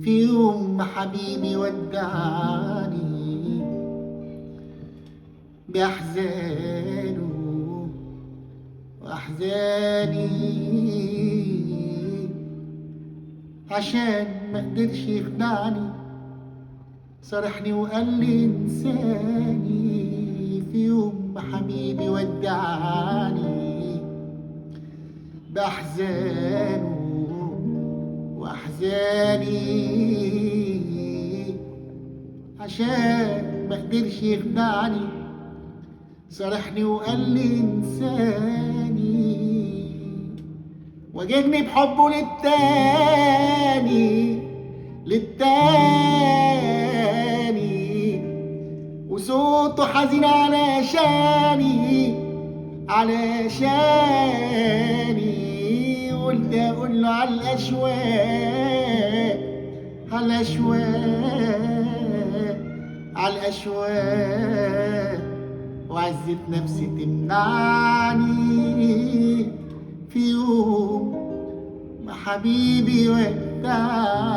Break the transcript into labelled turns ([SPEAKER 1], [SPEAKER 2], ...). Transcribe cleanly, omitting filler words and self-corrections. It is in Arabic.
[SPEAKER 1] في يوم ما حبيبي ودعني بأحزانه وأحزاني، عشان ما قدرش يخدعني صارحني وقال لي انساني. في يوم ما حبيبي ودعني بأحزانه وأحزاني، عشان ما قدرش يخدعني صارحني وقال لي انساني. واجهني بحبه للتاني وصوته حزين علشاني. قلت اقول له على الاشواق وعزة نفسي تمنعني. في يوم ما حبيبي ودعني